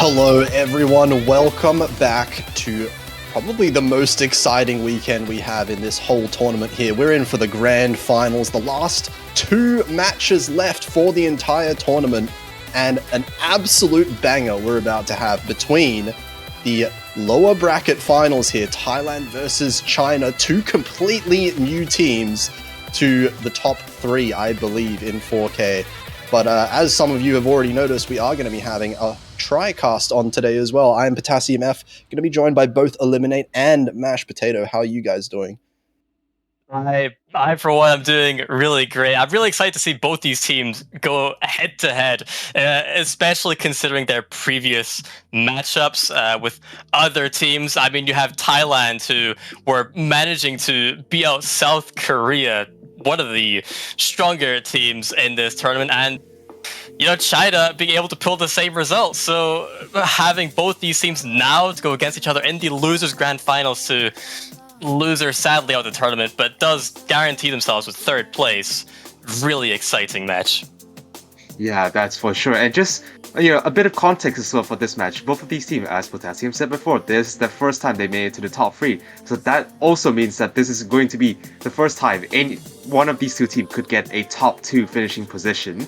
Hello everyone, welcome back to probably the most exciting weekend we have in this whole tournament here. We're in for the grand finals, the last two matches left for the entire tournament, and an absolute banger we're about to have between the lower bracket finals here, Thailand versus China, two completely new teams to the top three, I believe, in 4K. But as some of you have already noticed, we are going to be having a TriCast on today as well. I am Potassium F, going to be joined by both Eliminate and Mashed Potato. How are you guys doing? I for one, I'm doing really great. I'm really excited to see both these teams go head to head, especially considering their previous matchups with other teams. I mean, you have Thailand, who were managing to beat out South Korea, one of the stronger teams in this tournament, and China being able to pull the same result. So having both these teams now to go against each other in the losers grand finals to loser sadly out of the tournament, but does guarantee themselves with third place. Really exciting match. Yeah, that's for sure. And just a bit of context as well for this match. Both of these teams, as Potassium said before, this is the first time they made it to the top three. So that also means that this is going to be the first time any one of these two teams could get a top two finishing position.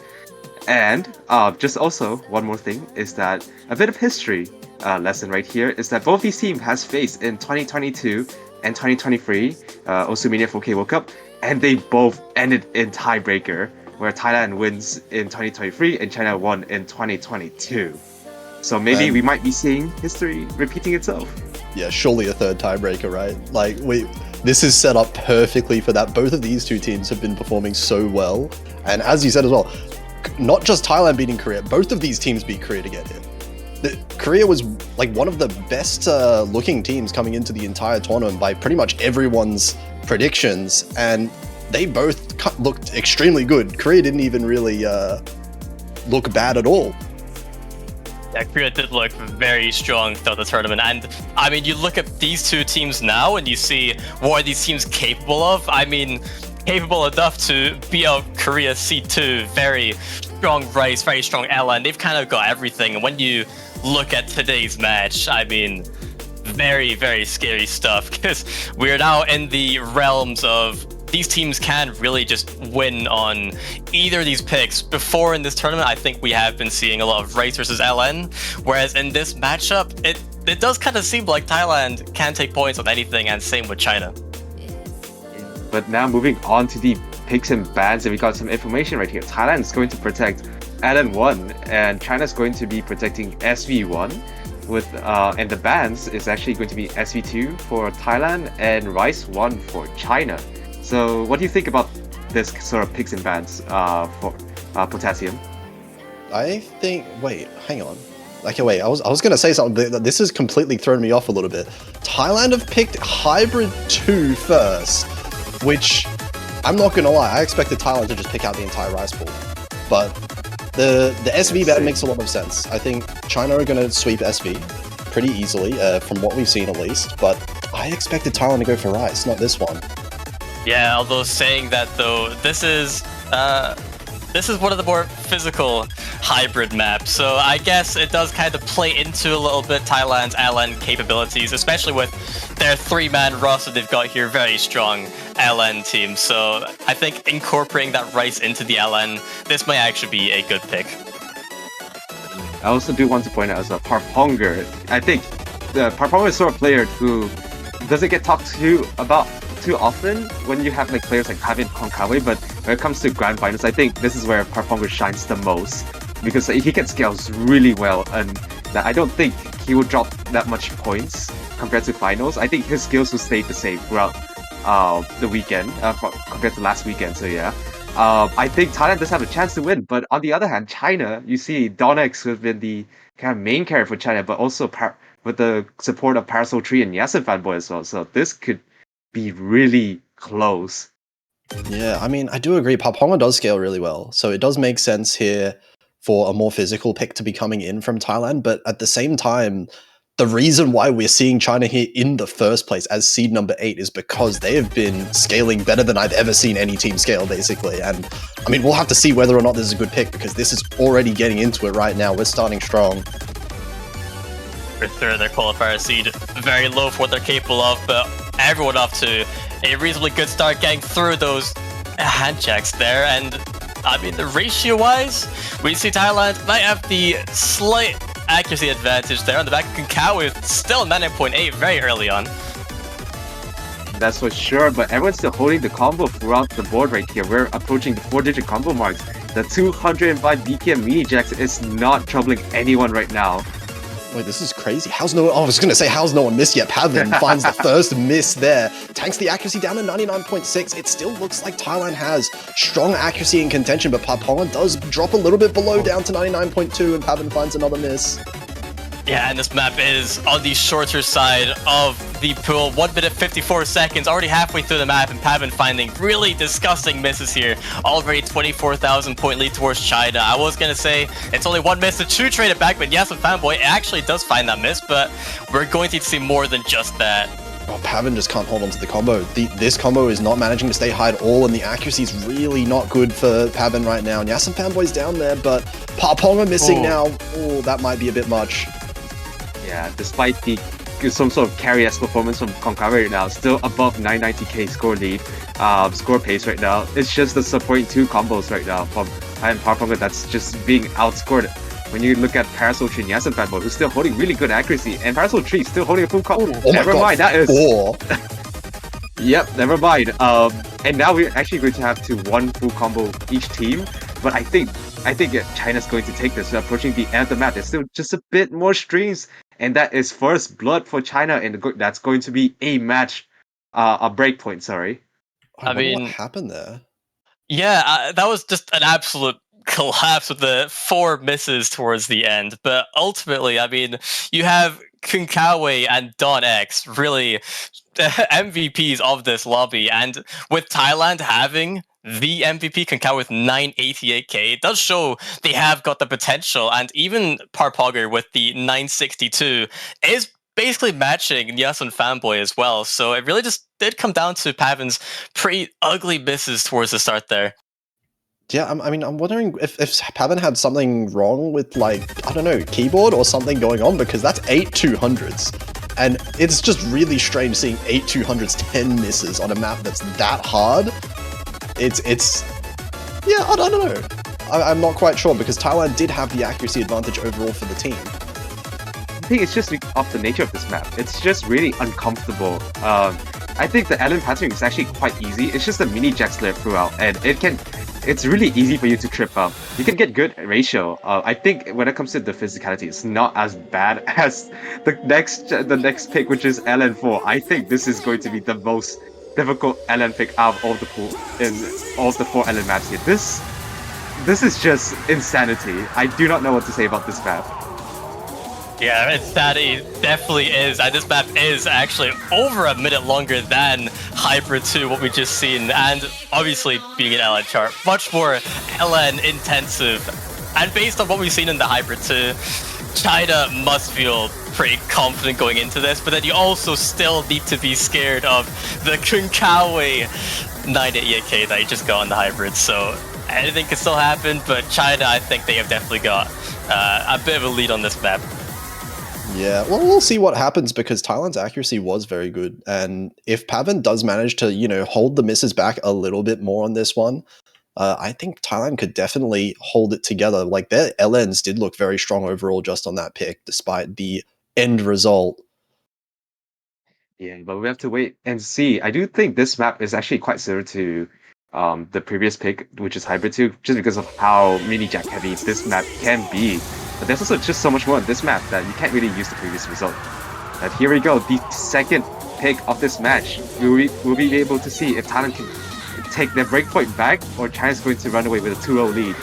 And just also one more thing is that a bit of history lesson right here is that both these teams has faced in 2022 and 2023 also mania 4K World Cup, and they both ended in tiebreaker, where Thailand wins in 2023 and China won in 2022. So maybe we might be seeing history repeating itself. Yeah, surely a third tiebreaker, right? Like, this is set up perfectly for that. Both of these two teams have been performing so well, and as you said as well, not just Thailand beating Korea, both of these teams beat Korea to get here. Korea was like one of the best looking teams coming into the entire tournament by pretty much everyone's predictions, and they both looked extremely good. Korea didn't even really look bad at all. Yeah, Korea did look very strong throughout the tournament, and I mean, you look at these two teams now and you see what are these teams capable of. I mean, capable enough to beat out Korea C2, very strong Rice, very strong LN. They've kind of got everything, and when you look at today's match, I mean, very, very scary stuff, because we're now in the realms of these teams can really just win on either of these picks. Before in this tournament, I think we have been seeing a lot of Rice versus LN, whereas in this matchup, it does kind of seem like Thailand can take points on anything, and same with China. But now moving on to the picks and bans, and we got some information right here. Thailand is going to protect LN1, and China is going to be protecting SV1. And the bans is actually going to be SV2 for Thailand and Rice 1 for China. So what do you think about this sort of picks and bans for Potassium? I think, wait, hang on. Okay, wait, I was going to say something, but this has completely thrown me off a little bit. Thailand have picked Hybrid 2 first, which, I'm not going to lie, I expected Thailand to just pick out the entire Rice pool. But the SV ban makes a lot of sense. I think China are going to sweep SV pretty easily, from what we've seen at least, but I expected Thailand to go for Rice, not this one. Yeah, although saying that though, this is one of the more physical hybrid maps, so I guess it does kind of play into a little bit Thailand's LN capabilities, especially with their three-man roster they've got here, very strong LN team. So I think incorporating that Rice into the LN, this might actually be a good pick. I also do want to point out as a Parponger. I think the Parponger is sort of player who doesn't get talked to about too often when you have like players like Kavin Konkawi, but when it comes to grand finals, I think this is where Parponger shines the most, because he can scales really well, and I don't think he will drop that much points compared to finals. I think his skills will stay the same throughout the weekend compared to last weekend. So yeah, I think Thailand does have a chance to win, but on the other hand, China, you see Donex, who has been the kind of main character for China, but also with the support of Parasol Tree and Yasin Fanboy as well. So this could be really close. Yeah, I mean, I do agree. Parponga does scale really well, so it does make sense here for a more physical pick to be coming in from Thailand, but at the same time, the reason why we're seeing China here in the first place as seed number 8 is because they have been scaling better than I've ever seen any team scale, basically. And I mean, we'll have to see whether or not this is a good pick, because this is already getting into it right now. We're starting strong. for sure. Their qualifier seed very low for what they're capable of, but everyone up to a reasonably good start getting through those hand checks there. And I mean, the ratio-wise, we see Thailand might have the slight accuracy advantage there on the back of Kankao with still 99.8 very early on. That's for sure, but everyone's still holding the combo throughout the board right here. We're approaching the 4-digit combo marks. The 205 BPM mini jacks is not troubling anyone right now. Wait, this is crazy. I was going to say, how's no one missed yet? Pavin finds the first miss there. Tanks the accuracy down to 99.6. It still looks like Thailand has strong accuracy and contention, but Paponga does drop a little bit below down to 99.2, and Pavin finds another miss. Yeah, and this map is on the shorter side of the pool. 1 minute 54 seconds, already halfway through the map, and Pavin finding really disgusting misses here. Already 24,000 point lead towards China. I was gonna say it's only one miss to trade it back, but yes, with Fanboy actually does find that miss, but we're going to see more than just that. Oh, Pavin just can't hold on to the combo. This combo is not managing to stay high at all, and the accuracy is really not good for Pavin right now. Yasin Fanboy's down there, but Paponga missing now. Oh, that might be a bit much. Yeah, despite some sort of carry-ass performance from Konkara right now, still above 990k score lead, score pace right now. It's just the supporting two combos right now from Paponga that's just being outscored. When you look at Parasol Tree and Yasin Fanboy, who's still holding really good accuracy, and Parasol Tree still holding a full combo. Oh never mind, that is 4. Yep, never mind. And now we're actually going to have to one full combo each team, but I think China's going to take this. We're approaching the end of the map. There's still just a bit more streams, and that is first blood for China, and that's going to be a match, a breakpoint. Sorry. I mean, what happened there? Yeah, that was just an absolute collapse with the 4 misses towards the end. But ultimately, I mean, you have Kunkawe and Don X really MVPs of this lobby, and with Thailand having the MVP Kankao with 988k, it does show they have got the potential, and even Parpogger with the 962 is basically matching Yasun Fanboy as well. So it really just did come down to Pavin's pretty ugly misses towards the start there. Yeah, I mean, I'm wondering if Pavin had something wrong with, like, I don't know, keyboard or something going on, because that's 8 200s. And it's just really strange seeing 8 200s 10 misses on a map that's that hard. Yeah, I don't know. I'm not quite sure, because Thailand did have the accuracy advantage overall for the team. I think it's just of the nature of this map. It's just really uncomfortable. I think the Allen pattern is actually quite easy. It's just a mini jack slip throughout, and it's really easy for you to trip up. You can get good ratio. I think when it comes to the physicality, it's not as bad as the next pick, which is LN4. I think this is going to be the most difficult LN pick out of all the pool in all the 4 LN maps here. This is just insanity. I do not know what to say about this map. Yeah, insanity definitely is, and this map is actually over a minute longer than Hybrid 2, what we just seen, and obviously being an LN chart, much more LN intensive. And based on what we've seen in the Hybrid 2, China must feel pretty confident going into this, but then you also still need to be scared of the Kunkawe 988k that you just got on the Hybrid, so anything can still happen, but China, I think they have definitely got a bit of a lead on this map. Yeah, well, we'll see what happens, because Thailand's accuracy was very good, and if Pavin does manage to, you know, hold the misses back a little bit more on this one, I think Thailand could definitely hold it together. Like, their LNs did look very strong overall just on that pick, despite the end result. Yeah, but we have to wait and see. I do think this map is actually quite similar to the previous pick, which is Hybrid 2, just because of how mini jack heavy this map can be. But there's also just so much more on this map that you can't really use the previous result. But here we go, the second pick of this match. We'll be able to see if Thailand can take their breakpoint back, or China's going to run away with a 2-0 lead.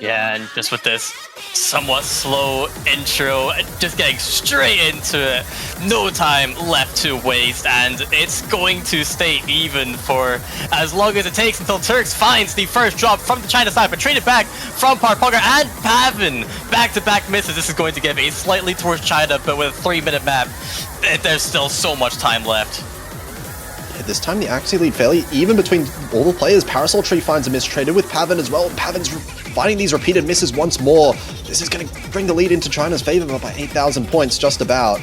Yeah, and just with this somewhat slow intro, just getting straight into it, no time left to waste, and it's going to stay even for as long as it takes until Turks finds the first drop from the China side, but traded back from Parpogger and Pavin. Back-to-back misses. This is going to give a slightly towards China, but with a 3-minute map, there's still so much time left. This time the accuracy lead fairly even between all the players. Parasol Tree finds a miss, traded with Pavin as well. Pavin's finding these repeated misses once more. This is going to bring the lead into China's favor by 8,000 points, just about.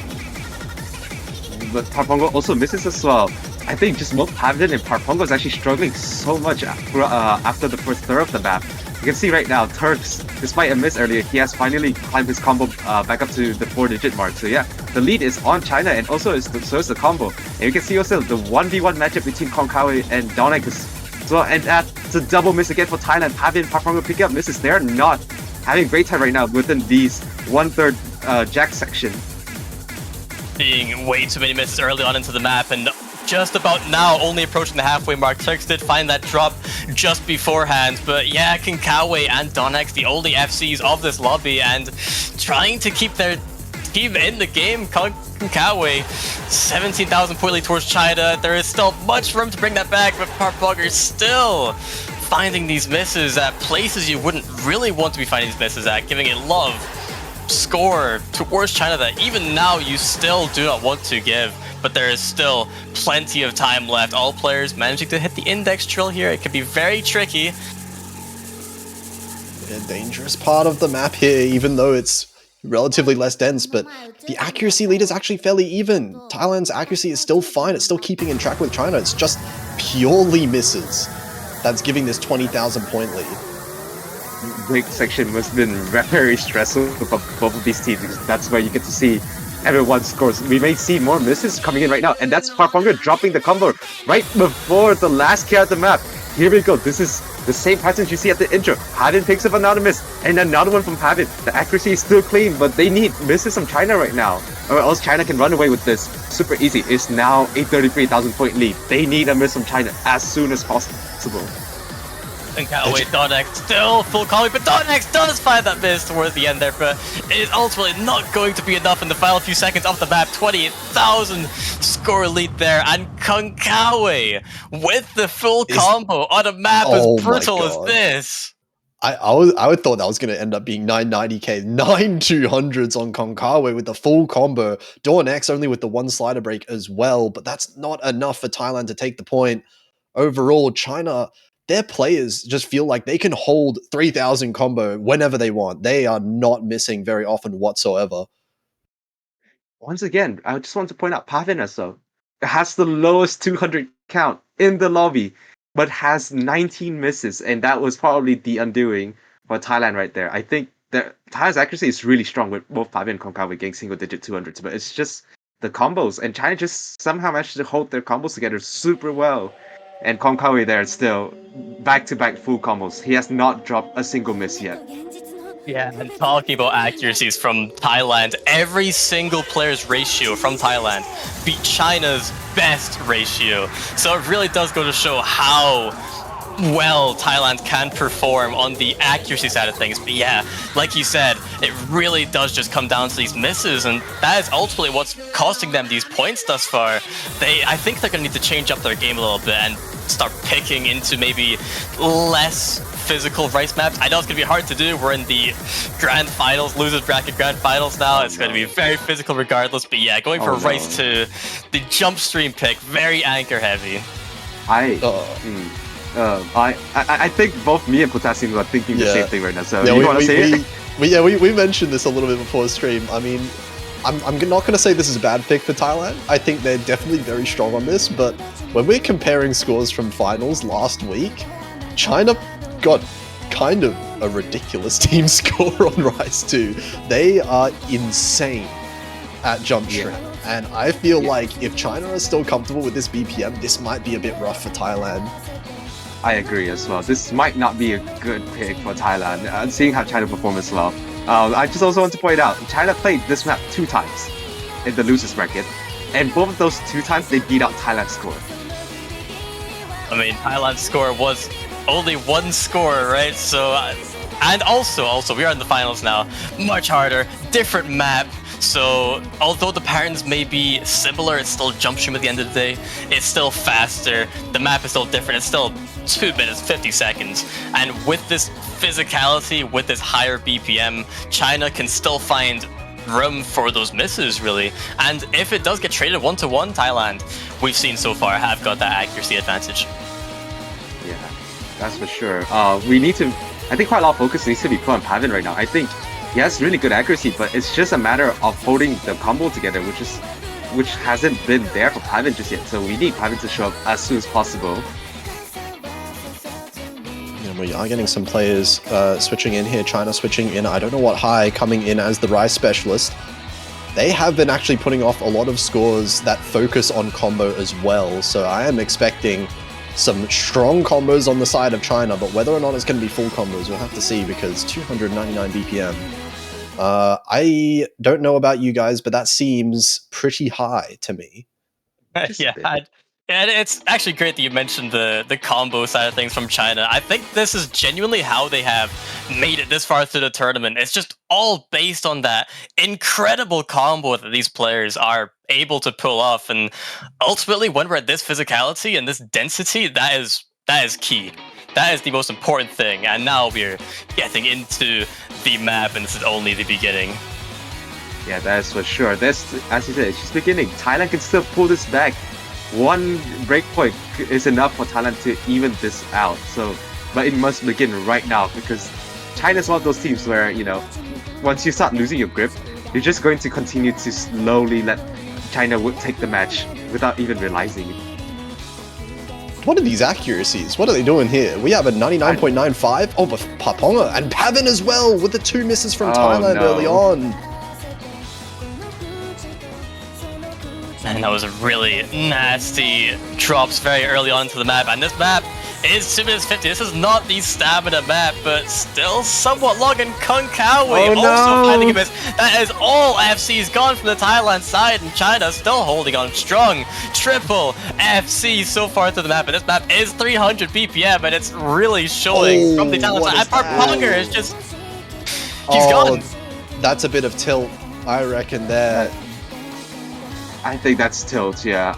But Parpongo also misses as well. I think just both Pavin and Parpongo is actually struggling so much after the first third of the map. You can see right now, Turks, despite a miss earlier, he has finally climbed his combo back up to the 4-digit mark. So yeah, the lead is on China, and also so is the combo. And you can see also the 1v1 matchup between Konkawi and Donek as well. And that's a double miss again for Thailand. Pavin and Parpongo picking up misses. They're not having great time right now within these 1/3 Jack section. Seeing way too many misses early on into the map, and just about now only approaching the halfway mark. Turks did find that drop just beforehand, but yeah, Konkawi and Donex, the only FCs of this lobby, and trying to keep their team in the game. Konkawi, 17,000 point lead towards China. There is still much room to bring that back, but Parpongo still finding these misses at places you wouldn't really want to be finding these misses at, giving a lot of score towards China that even now you still do not want to give. But there is still plenty of time left. All players managing to hit the index trill here. It can be very tricky. A dangerous part of the map here, even though it's relatively less dense, but the accuracy lead is actually fairly even. Thailand's accuracy is still fine. It's still keeping in track with China. It's just purely misses that's giving this 20,000 point lead. Break section must have been very stressful for both of these teams, because that's where you get to see everyone scores. We may see more misses coming in right now, and that's Parpongo dropping the combo right before the last kill at the map. Here we go. This is the same patterns you see at the intro. Pavin picks up another miss, and another one from Pavin. The accuracy is still clean, but they need misses from China right now, or else China can run away with this super easy. It's now a 33,000 point lead. They need a miss from China as soon as possible. Konkawi, Donex still full combo, but Donex does find that miss towards the end there, but it is ultimately not going to be enough in the final few seconds of the map. 28,000 score lead there, and Konkawi with the full combo on a map as brutal as this. I would thought that was going to end up being 990k, 9 200s on Konkawi with the full combo. Dornex only with the one slider break as well, but that's not enough for Thailand to take the point. Overall, China, their players just feel like they can hold 3,000 combo whenever they want. They are not missing very often whatsoever. Once again, I just want to point out Pavin also has the lowest 200 count in the lobby, but has 19 misses, and that was probably the undoing for Thailand right there. I think that Thailand's accuracy is really strong with both Pavin and Konkawi getting single-digit 200s, but it's just the combos, and China just somehow managed to hold their combos together super well. And Konkawi there still back-to-back full combos. He has not dropped a single miss yet. Yeah, and talking about accuracies from Thailand, every single player's ratio from Thailand beat China's best ratio. So it really does go to show how well Thailand can perform on the accuracy side of things. But yeah, like you said, it really does just come down to these misses, and that is ultimately what's costing them these points thus far. I think they're going to need to change up their game a little bit and start picking into maybe less physical rice maps. I know it's going to be hard to do. We're in the grand finals, losers bracket grand finals now. It's going to be very physical regardless, but yeah, going for rice to the jump stream pick, very anchor heavy. I think both me and Potassium are thinking the same thing right now. So you want to say it? We mentioned this a little bit before the stream. I mean, I'm not going to say this is a bad pick for Thailand. I think they're definitely very strong on this, but when we're comparing scores from finals last week, China got kind of a ridiculous team score on Rise 2. They are insane at jump stream. And I feel like if China is still comfortable with this BPM, this might be a bit rough for Thailand. I agree as well. This might not be a good pick for Thailand, seeing how China performed as well. I just also want to point out, China played this map 2 times in the losers bracket, and both of those 2 times they beat out Thailand's score. I mean, Thailand's score was only 1 score, right? So, and also, we are in the finals now. Much harder, different map. So, although the patterns may be similar, it's still jump stream at the end of the day. It's still faster. The map is still different. It's still 2 minutes, 50 seconds. And with this physicality, with this higher BPM, China can still find room for those misses, really. And if it does get traded 1-to-1, Thailand, we've seen so far, have got that accuracy advantage. Yeah, that's for sure. We need to... I think quite a lot of focus needs to be put on Pavin right now. I think he has really good accuracy, but it's just a matter of holding the combo together, which hasn't been there for Pavin just yet. So we need Pavin to show up as soon as possible. We are getting some players switching in here. China switching in. I don't know what high coming in as the Rice specialist. They have been actually putting off a lot of scores that focus on combo as well. So I am expecting some strong combos on the side of China, but whether or not it's going to be full combos, we'll have to see because 299 BPM. I don't know about you guys, but that seems pretty high to me. Yeah, and it's actually great that you mentioned the combo side of things from China. I think this is genuinely how they have made it this far through the tournament. It's just all based on that incredible combo that these players are able to pull off. And ultimately, when we're at this physicality and this density, that is key. That is the most important thing. And now we're getting into the map, and this is only the beginning. Yeah, that is for sure. That's, as you said, it's just beginning. Thailand can still pull this back. One breakpoint is enough for Thailand to even this out. So, but it must begin right now because China's one of those teams where, you know, once you start losing your grip, you're just going to continue to slowly let China take the match without even realizing it. What are these accuracies? What are they doing here? We have a 99.95. Oh, but Paponga and Pavin as well with the 2 misses from Thailand early on. And that was a really nasty drops very early on into the map. And this map is 2 minutes 50. This is not the stamina map, but still somewhat long. And Kung Kawi also finding a miss. That is all FC's gone from the Thailand side, and China still holding on strong. Triple FC so far through the map. And this map is 300 BPM, and it's really showing from the Thailand side. And Parponger is just... He's gone. That's a bit of tilt, I reckon, there. I think that's tilt, yeah.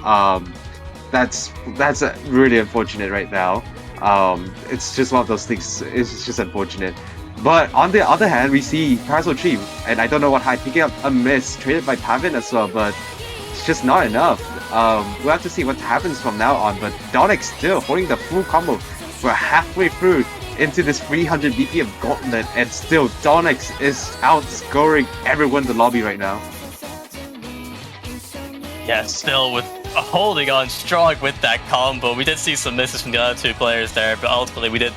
That's really unfortunate right now. It's just one of those things. It's just unfortunate. But on the other hand, we see Parasol Tree, and I don't know what high, picking up a miss traded by Pavin as well, but it's just not enough. We'll have to see what happens from now on. But Donic still holding the full combo. We're halfway through into this 300 BPM gauntlet, and still Donix is outscoring everyone in the lobby right now. Yeah, still with holding on strong with that combo. We did see some misses from the other 2 players there, but ultimately we did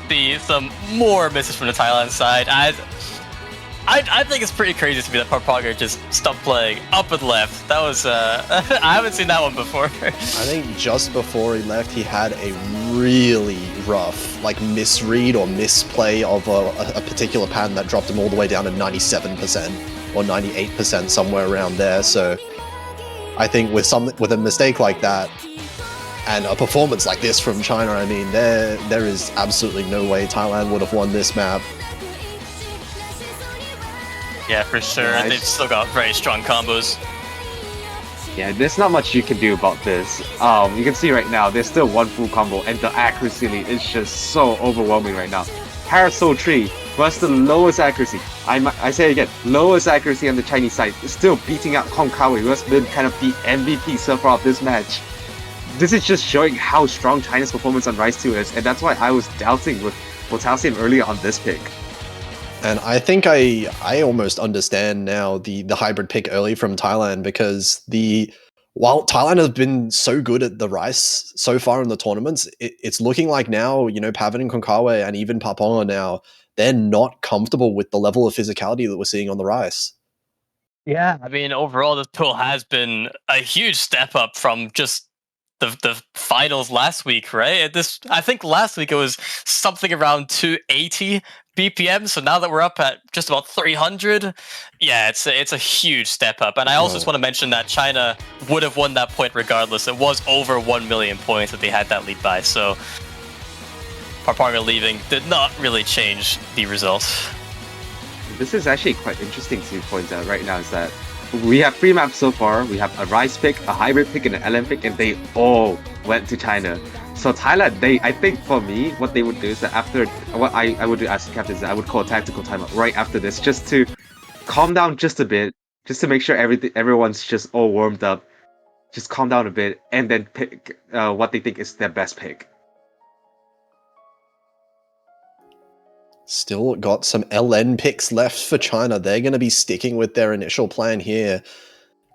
see some more misses from the Thailand side. I think it's pretty crazy to me that Parponger just stopped playing up and left. That was I haven't seen that one before. I think just before he left, he had a really rough misread or misplay of a particular pattern that dropped him all the way down to 97% or 98%, somewhere around there. So I think with a mistake like that and a performance like this from China, I mean, there is absolutely no way Thailand would have won this map. Yeah, for sure. Yeah, they've still got very strong combos. Yeah, there's not much you can do about this. You can see right now, there's still one full combo, and the accuracy is just so overwhelming right now. Parasol Tree, who has the lowest accuracy, I say it again, lowest accuracy on the Chinese side, is still beating out Kong Kawi, who has been kind of the MVP so far of this match. This is just showing how strong China's performance on Rise 2 is, and that's why I was doubting with Potassium earlier on this pick. And I think I almost understand now the hybrid pick early from Thailand, because while Thailand has been so good at the Rice so far in the tournaments, it's looking like now, Pavin and Konkawa and even Paponga now, they're not comfortable with the level of physicality that we're seeing on the Rice. Yeah, I mean, overall, this pool has been a huge step up from just the finals last week, right? I think last week it was something around 280 BPM. So now that we're up at just about 300, yeah, it's a huge step up. And I also just want to mention that China would have won that point regardless. It was over 1 million points that they had that lead by. So Parponger leaving did not really change the results. This is actually quite interesting to point out right now, is that we have 3 maps so far. We have a Rise pick, a hybrid pick, and an LM pick, and they all went to China. So Thailand, I think for me, what they would do is that after, what I would do as captain is that I would call a tactical timeout right after this, just to calm down just a bit, just to make sure everyone's just all warmed up, just calm down a bit, and then pick what they think is their best pick. Still got some LN picks left for China. They're going to be sticking with their initial plan here.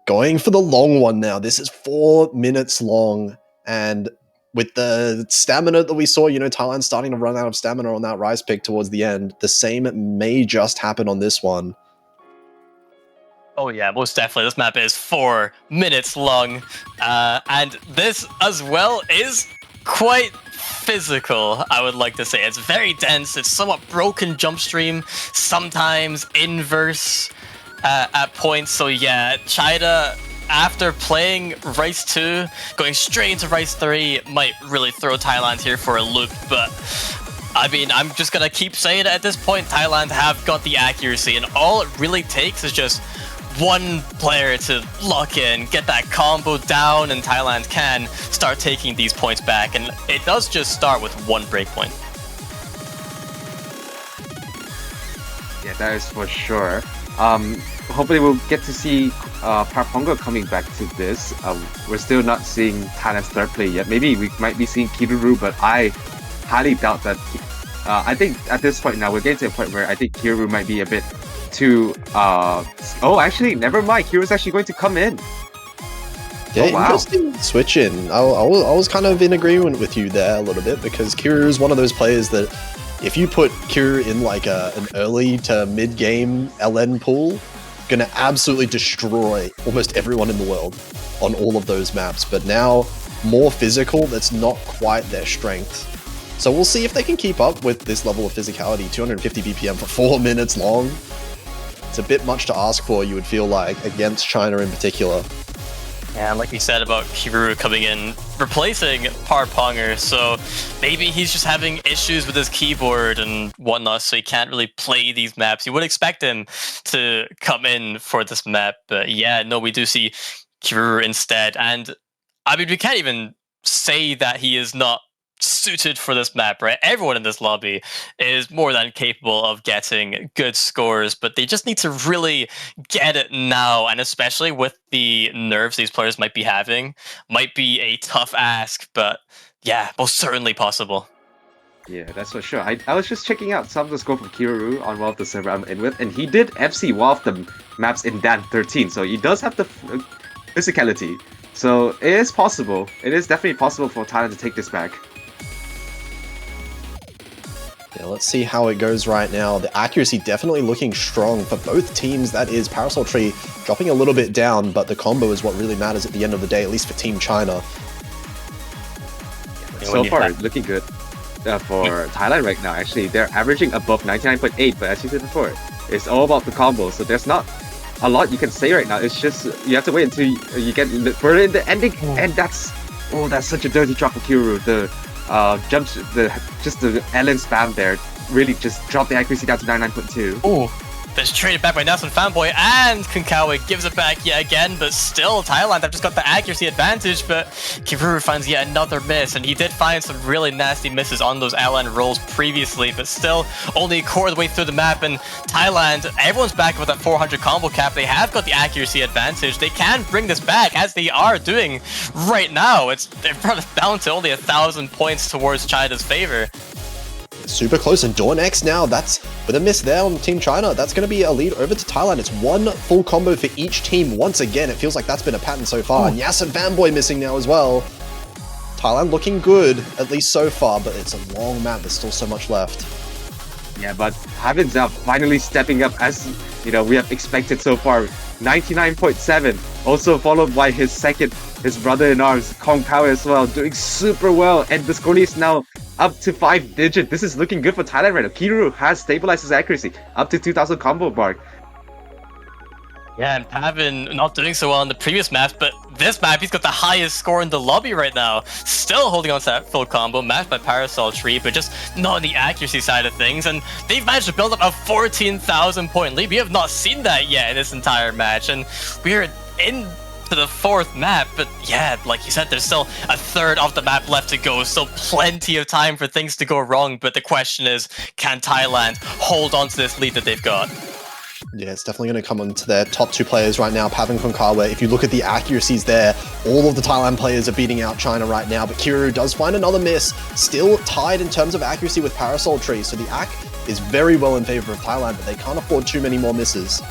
Going for the long one now. This is 4 minutes long. And with the stamina that we saw, Thailand starting to run out of stamina on that Rise pick towards the end, the same may just happen on this one. Oh yeah, most definitely. This map is 4 minutes long. And this as well is quite physical, I would like to say. It's very dense, it's somewhat broken jump stream, sometimes inverse at points. So yeah, China, after playing Rise 2, going straight into Rise 3, might really throw Thailand here for a loop, but I mean, I'm just gonna keep saying it at this point, Thailand have got the accuracy, and all it really takes is just one player to lock in, get that combo down, and Thailand can start taking these points back. And it does just start with one breakpoint. Yeah, that is for sure. Hopefully we'll get to see Parponga coming back to this. We're still not seeing Thailand's third play yet. Maybe we might be seeing Kiruru, but I highly doubt that. I think at this point now, we're getting to a point where I think Kiruru might be a bit too oh, actually, never mind. Kiru's actually going to come in. Yeah, wow. Interesting switch in. I was kind of in agreement with you there a little bit, because Kiru is one of those players that if you put Kiru in like an early to mid-game LN pool, gonna absolutely destroy almost everyone in the world on all of those maps. But now, more physical, that's not quite their strength. So we'll see if they can keep up with this level of physicality. 250 BPM for 4 minutes long. It's a bit much to ask for, you would feel like, against China in particular. Yeah, like we said about Kiruru coming in, replacing Parponger, so maybe he's just having issues with his keyboard and whatnot, so he can't really play these maps. You would expect him to come in for this map, but yeah, no, we do see Kiruru instead. And I mean, we can't even say that he is not suited for this map, right? Everyone in this lobby is more than capable of getting good scores, but they just need to really get it now, and especially with the nerves these players might be having, might be a tough ask, but yeah, most certainly possible. Yeah, that's for sure. I was just checking out some of the score from Kiruru on one of the server I'm in with, and he did FC one of the maps in Dan 13, so he does have the physicality. So it is possible. It is definitely possible for Thailand to take this back. Yeah, let's see how it goes right now. The accuracy definitely looking strong for both teams. That is Parasol Tree dropping a little bit down, but the combo is what really matters at the end of the day, at least for Team China. So far, looking good for Thailand right now. Actually, they're averaging above 99.8, but as you said before, it's all about the combo. So there's not a lot you can say right now. It's just you have to wait until you get further in the ending, and that's such a dirty drop for Kiruru. The just the LN spam there really just dropped the accuracy down to 99.2. Oh, that's traded back by Nelson Fanboy, and Konkawa gives it back yet again, but still Thailand have just got the accuracy advantage, but Kiruru finds yet another miss, and he did find some really nasty misses on those LN rolls previously, but still only a quarter of the way through the map, and Thailand, everyone's back with that 400 combo cap. They have got the accuracy advantage. They can bring this back, as they are doing right now. They've brought it down to only 1,000 points towards China's favor. Super close, and Dornex now, that's with a miss there on Team China, that's going to be a lead over to Thailand. It's one full combo for each team once again. It feels like that's been a pattern so far. And Yasin Fanboy missing now as well. Thailand looking good, at least so far, but it's a long map. There's still so much left. Yeah, but Havin's finally stepping up, as we have expected so far. 99.7, also followed by his brother-in-arms, Kong Power as well, doing super well, and the score is now up to 5 digit. This is looking good for Thailand right now. Kiruru has stabilized his accuracy up to 2,000 combo mark. Yeah, and Pavin not doing so well on the previous maps, but this map, he's got the highest score in the lobby right now. Still holding on to that full combo, matched by Parasol Tree, but just not on the accuracy side of things. And they've managed to build up a 14,000 point lead. We have not seen that yet in this entire match, and we're in to the 4th map, but yeah, like you said, there's still a third of the map left to go, still plenty of time for things to go wrong, but the question is, can Thailand hold on to this lead that they've got? Yeah, it's definitely going to come onto their top two players right now, Pav and Konkawa. If you look at the accuracies there, all of the Thailand players are beating out China right now, but Kiru does find another miss, still tied in terms of accuracy with Parasol Tree, so the AC is very well in favor of Thailand, but they can't afford too many more misses.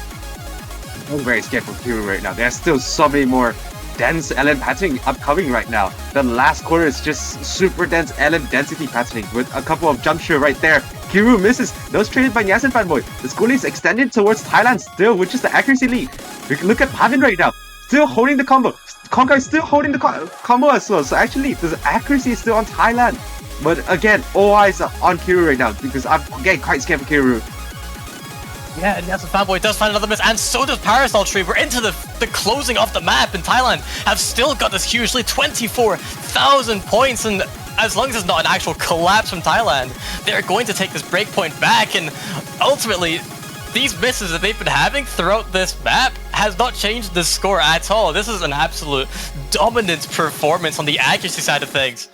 I'm very scared for Kiru right now. There's still so many more dense LN patterning upcoming right now. The last quarter is just super dense LN density patterning with a couple of jump shot right there. Kiru misses. Those traded by Yasin fanboy. The schooling is extended towards Thailand still, which is the accuracy lead. We can look at Pavin right now. Still holding the combo. Konkai is still holding the combo as well. So actually, the accuracy is still on Thailand. But again, all eyes are on Kiru right now because I'm getting quite scared for Kiru. Yeah, and Yasin fanboy does find another miss, and so does Parasol Tree. We're into the closing of the map, and Thailand have still got this huge lead, 24,000 points, and as long as it's not an actual collapse from Thailand, they're going to take this breakpoint back, and ultimately, these misses that they've been having throughout this map has not changed the score at all. This is an absolute dominant performance on the accuracy side of things.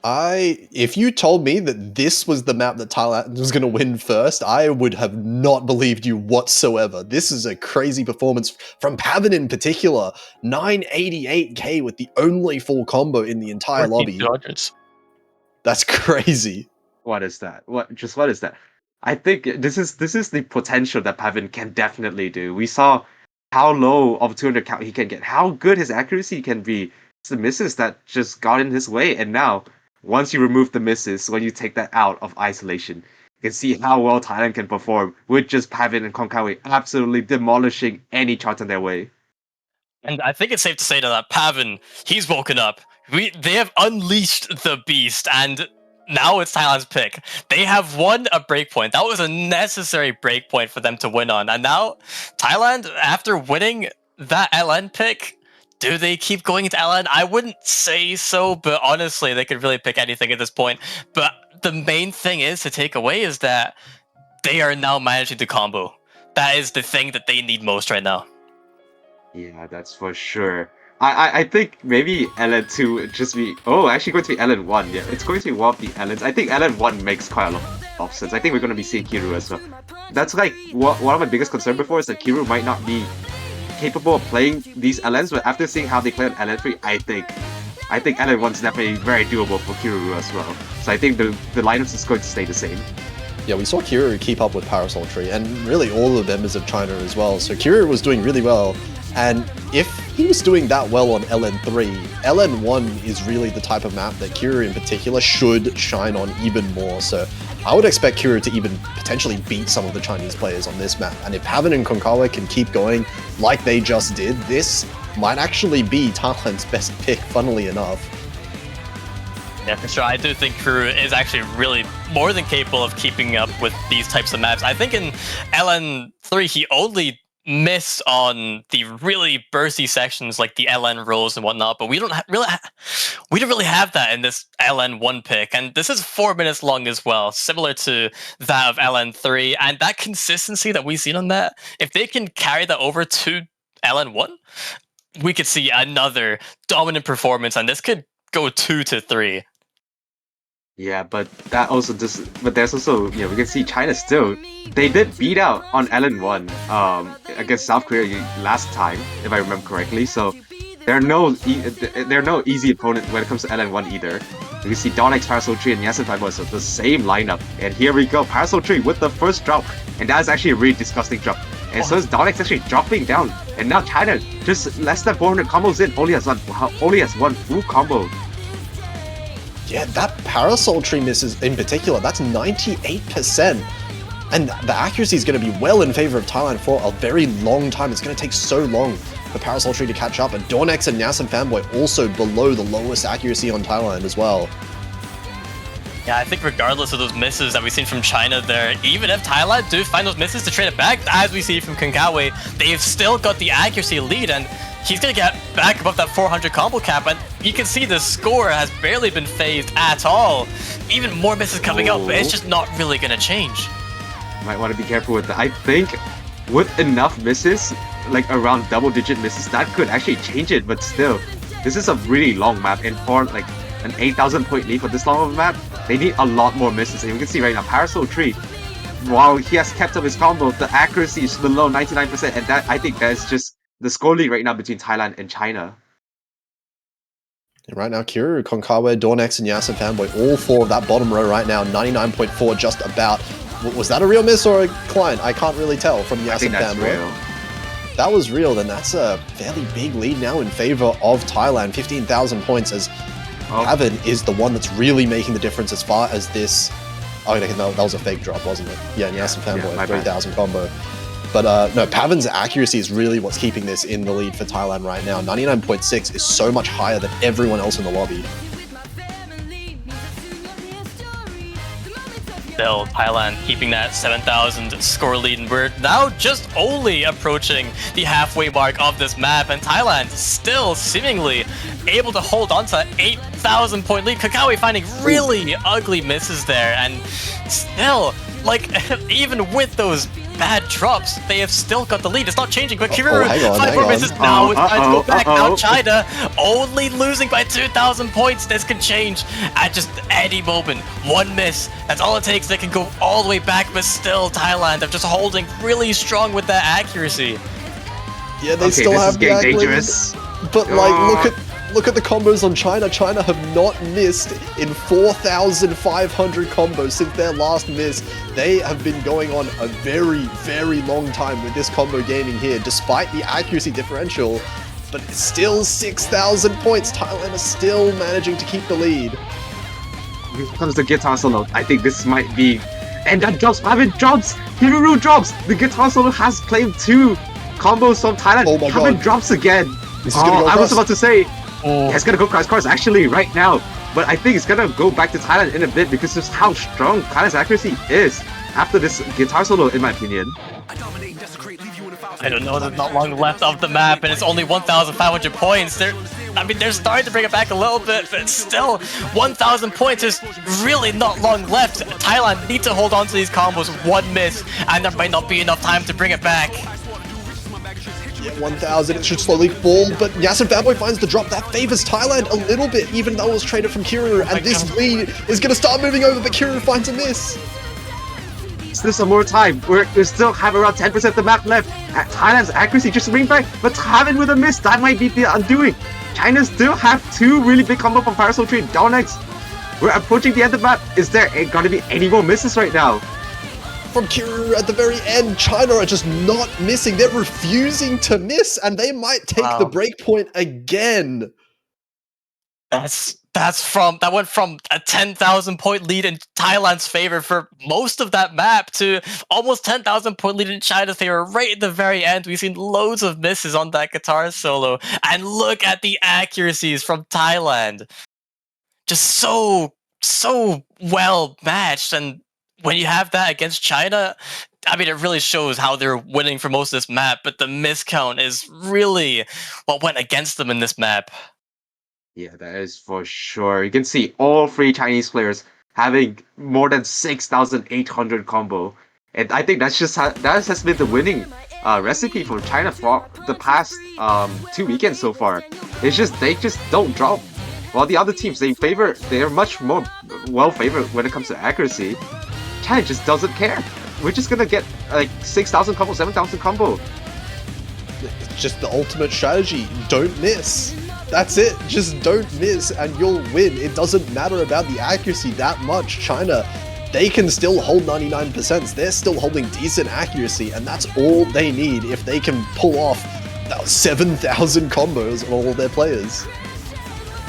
If you told me that this was the map that Thailand was going to win first, I would have not believed you whatsoever. This is a crazy performance from Pavin in particular. 988k with the only full combo in the entire lobby. That's crazy. What is that? What is that? I think this is the potential that Pavin can definitely do. We saw how low of 200 count he can get, how good his accuracy can be. It's the misses that just got in his way, and now once you remove the misses, when you take that out of isolation, you can see how well Thailand can perform with just Pavin and Konkawi absolutely demolishing any chart on their way. And I think it's safe to say that Pavin, he's woken up. They have unleashed the beast, and now it's Thailand's pick. They have won a breakpoint. That was a necessary breakpoint for them to win on. And now, Thailand, after winning that LN pick, do they keep going into LN? I wouldn't say so, but honestly, they could really pick anything at this point. But the main thing is to take away is that they are now managing the combo. That is the thing that they need most right now. Yeah, that's for sure. I think maybe LN2 would just be... Oh, actually going to be LN1. Yeah, it's going to be one of the LNs. I think LN1 makes quite a lot of sense. I think we're going to be seeing Kiru as well. That's like one of my biggest concerns before is that Kiru might not be capable of playing these LNs, but after seeing how they play on LN3, I think LN1 is definitely very doable for Kiru as well. So I think the lineups is going to stay the same. Yeah, we saw Kiru keep up with Parasol Tree, and really all the members of China as well. So Kiru was doing really well, and if he was doing that well on LN3, LN1 is really the type of map that Kiru in particular should shine on even more. So I would expect Kiru to even potentially beat some of the Chinese players on this map. And if Pavin and Konkawa can keep going like they just did, this might actually be Thailand's best pick, funnily enough. Yeah, for sure. I do think Kiru is actually really more than capable of keeping up with these types of maps. I think in LN3, he only missed on the really bursty sections like the LN rolls and whatnot, but we don't really have that in this LN1 pick, and this is 4 minutes long as well, similar to that of LN3, and that consistency that we've seen on that, if they can carry that over to LN1, we could see another dominant performance, and this could go 2 to 3. Yeah, but that also but there's also, we can see China still, they did beat out on LN1 against South Korea last time, if I remember correctly, so they're no easy opponent when it comes to LN1 either. You can see Donix, Parasol Tree, and Yasin Five Boys are the same lineup, and here we go, Parasol Tree with the first drop, and that's actually a really disgusting drop. And so is Donix actually dropping down, and now China just less than 400 combos in, only has one full combo. Yeah, that Parasol Tree misses in particular, that's 98%. And the accuracy is going to be well in favor of Thailand for a very long time. It's going to take so long for Parasol Tree to catch up. And Dornex and Yasin Fanboy also below the lowest accuracy on Thailand as well. Yeah, I think regardless of those misses that we've seen from China there, even if Thailand do find those misses to trade it back, as we see from Konkawi, they've still got the accuracy lead, and he's going to get back above that 400 combo cap, and you can see the score has barely been phased at all. Even more misses coming up, but it's just not really going to change. Might want to be careful with that. I think with enough misses, like around double-digit misses, that could actually change it, but still, this is a really long map, and for like an 8,000 point lead for this long of a map, they need a lot more misses. And you can see right now, Parasol Tree, while he has kept up his combo, the accuracy is below 99%, and that I think that's just the score lead right now between Thailand and China. Right now, Kiriru, Konkawa, Dornex, and Yasser Fanboy, all four of that bottom row right now, 99.4 just about. Was that a real miss or a client? I can't really tell from Yasser I think that's Fanboy. real. That was real, then that's a fairly big lead now in favor of Thailand. 15,000 points as Pavan is the one that's really making the difference as far as this. Oh, okay, no, that was a fake drop, wasn't it? Yeah, and Yasser Fanboy, 3,000 combo. But no, Pavan's accuracy is really what's keeping this in the lead for Thailand right now. 99.6 is so much higher than everyone else in the lobby. Still, Thailand keeping that 7,000 score lead, and we're now just only approaching the halfway mark of this map, and Thailand still seemingly able to hold on to 8,000 point lead. Kakawi finding really ugly misses there, and still, like, even with those bad drops, they have still got the lead. It's not changing, but Kiriru, 5 more misses. Now it's time to go back. Now China only losing by 2,000 points. This can change at just any moment. One miss, that's all it takes. They can go all the way back, but still Thailand are just holding really strong with that accuracy. Yeah, they still have the dangerous. But like, look at the combos on China. China have not missed in 4,500 combos since their last miss. They have been going on a very, very long time with this combo gaming here, despite the accuracy differential. But it's still 6,000 points. Thailand is still managing to keep the lead. When it comes to guitar solo, I think this might be... And that drops, Pavan drops! Kiriru drops! The guitar solo has claimed 2 combos from Thailand. Oh my Pavan god. drops again! I was about to say... Yeah, it's gonna go cross course actually right now, but I think it's gonna go back to Thailand in a bit because of how strong Thailand's accuracy is after this guitar solo, in my opinion. I don't know, there's not long left of the map, and it's only 1,500 points. They're starting to bring it back a little bit, but still, 1,000 points is really not long left. Thailand need to hold on to these combos. One miss, and there might not be enough time to bring it back. 1,000, it should slowly fall, but Yasser Fanboy finds the drop. That favors Thailand a little bit, even though it was traded from Kiriru, and this lead is going to start moving over, but Kiriru finds a miss. Still some more time. We still have around 10% of the map left. Thailand's accuracy just bring back, but Thailand with a miss, that might be the undoing. China still have 2 really big combo from Parasol Tree and Donex. We're approaching the end of the map. Is there going to be any more misses right now? From Kiriru at the very end, China are just not missing. They're refusing to miss, and they might take the break point again. That went from a 10,000 point lead in Thailand's favor for most of that map to almost 10,000 point lead in China's favor right at the very end. We've seen loads of misses on that guitar solo, and look at the accuracies from Thailand. Just so well matched, and when you have that against China, I mean, it really shows how they're winning for most of this map, but the miscount is really what went against them in this map. Yeah, that is for sure. You can see all 3 Chinese players having more than 6,800 combo. And I think that has been the winning recipe for China for the past 2 weekends so far. It's just, they just don't drop. While the other teams, they're much more well-favored when it comes to accuracy. China just doesn't care. We're just gonna get like 6,000 combo, 7,000 combo. It's just the ultimate strategy. Don't miss. That's it. Just don't miss and you'll win. It doesn't matter about the accuracy that much. China, they can still hold 99%. They're still holding decent accuracy, and that's all they need if they can pull off 7,000 combos on all of their players.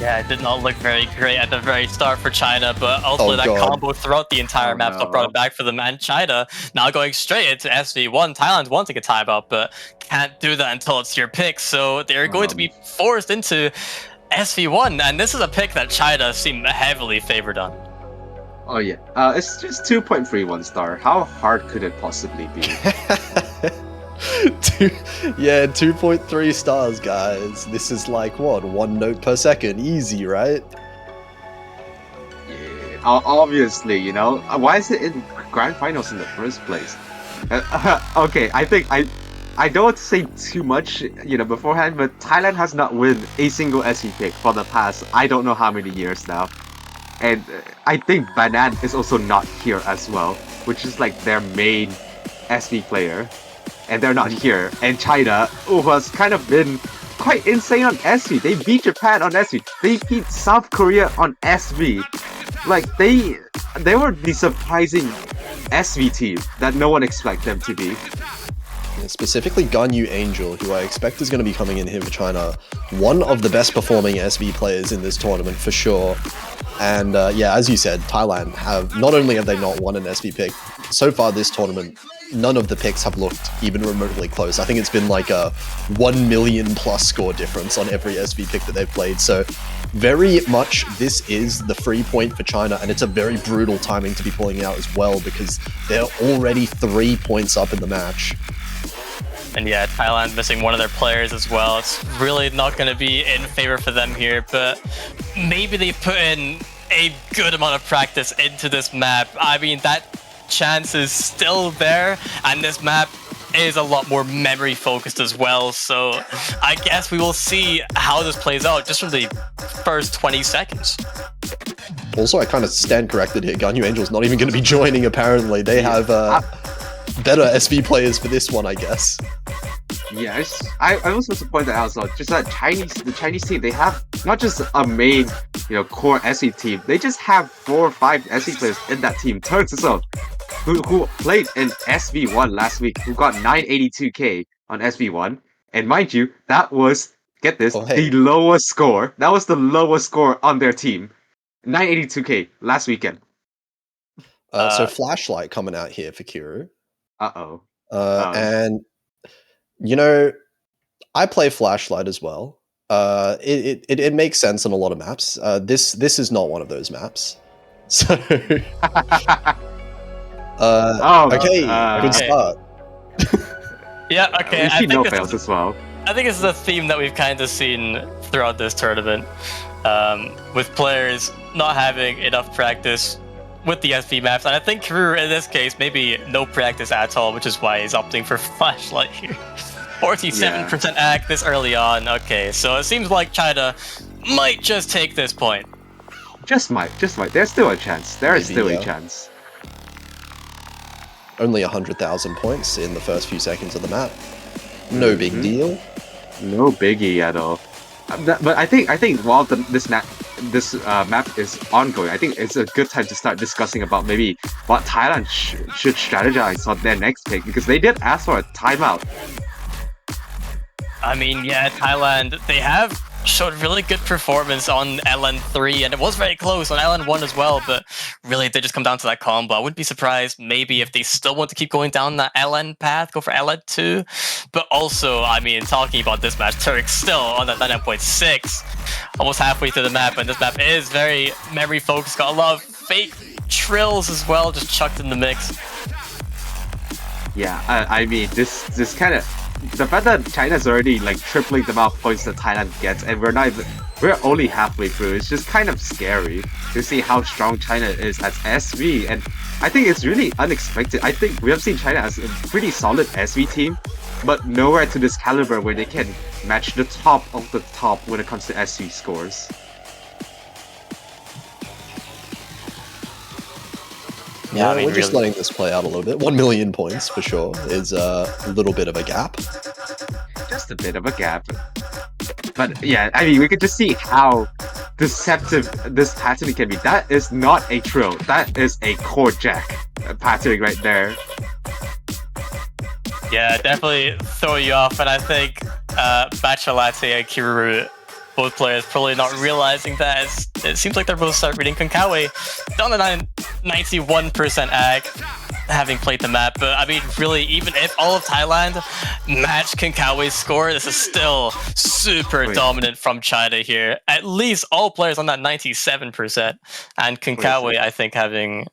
Yeah, it did not look very great at the very start for China, but ultimately that combo throughout the entire map still brought it back for them. And China now going straight into SV1. Thailand's wanting a timeout, but can't do that until it's your pick. So they're going to be forced into SV1, and this is a pick that China seem heavily favored on. Oh yeah, it's just 2.31 star. How hard could it possibly be? 2.3 stars, guys. This is like, what, 1 note per second? Easy, right? Yeah, obviously, you know. Why is it in Grand Finals in the first place? Okay, I think I don't want to say too much, you know, beforehand, but Thailand has not won a single SE pick for the past, I don't know how many years now. And I think Banan is also not here as well. which is like their main SV player, and they're not here. And China, who has kind of been quite insane on SV. They beat Japan on SV. They beat South Korea on SV. Like they were the surprising SV team that no one expected them to be. Specifically Ganyu Angel, who I expect is going to be coming in here for China. One of the best performing SV players in this tournament for sure. And yeah, as you said, Thailand not only have they not won an SV pick, so far this tournament, none of the picks have looked even remotely close. I think it's been like a 1 million plus score difference on every SV pick that they've played. So very much this is the free point for China, and it's a very brutal timing to be pulling out as well because they're already 3 points up in the match. And yeah, Thailand missing one of their players as well. It's really not going to be in favor for them here, but maybe they put in a good amount of practice into this map. I mean, that chance is still there, and this map is a lot more memory focused as well, so I guess we will see how this plays out just from the first 20 seconds. Also, I kind of stand corrected here. Ganyu Angel's not even going to be joining, apparently. They have better SV players for this one, I guess. Yes, I was supposed to point that out as well. Just that the Chinese team, they have not just a main, core SV team. They just have 4 or 5 SV players in that team. Turks as well, who played in SV1 last week, who got 982k on SV1, and mind you, that was, get this, the lowest score. That was the lowest score on their team, 982k last weekend. So Flashlight coming out here for Kiru. And I play Flashlight as well. It makes sense on a lot of maps. This is not one of those maps. So okay, good start. Yeah, okay. I think no fails as well. I think it's a theme that we've kind of seen throughout this tournament, with players not having enough practice with the SV maps, and I think Kiru in this case maybe no practice at all, which is why he's opting for Flashlight here. 47% act this early on. Okay, so it seems like China might just take this point. Just might. There's still a chance. There is still a chance. Only 100,000 points in the first few seconds of the map. No big deal. No biggie at all. But I think while this map is ongoing, I think it's a good time to start discussing about maybe what Thailand should strategize on their next pick, because they did ask for a timeout. I mean, yeah, Thailand, they have showed really good performance on LN3, and it was very close on LN1 as well, but really they just come down to that combo. I wouldn't be surprised maybe if they still want to keep going down that LN path, go for LN2. But also, I mean, talking about this match, Turks still on that 99.6, almost halfway through the map, and this map is very memory focused, got a lot of fake trills as well, just chucked in the mix. Yeah, I mean, this kind of, the fact that China's already like tripling the amount of points that Thailand gets, and we're only halfway through. It's just kind of scary to see how strong China is as SV, and I think it's really unexpected. I think we have seen China as a pretty solid SV team, but nowhere to this caliber where they can match the top of the top when it comes to SV scores. Yeah, I mean, we're just letting this play out a little bit. 1 million points for sure is a little bit of a gap. Just a bit of a gap. But yeah, I mean, we could just see how deceptive this patterning can be. That is not a trill. That is a core jack patterning right there. Yeah, definitely throw you off, and I think Matcha Latte and Kiru, both players probably not realizing that. It seems like they're both start reading Konkawi down the 91% ag, having played the map. But I mean, really, even if all of Thailand match Konkawi's score, this is still super dominant from China here. At least all players on that 97%, and Konkawi, I think, having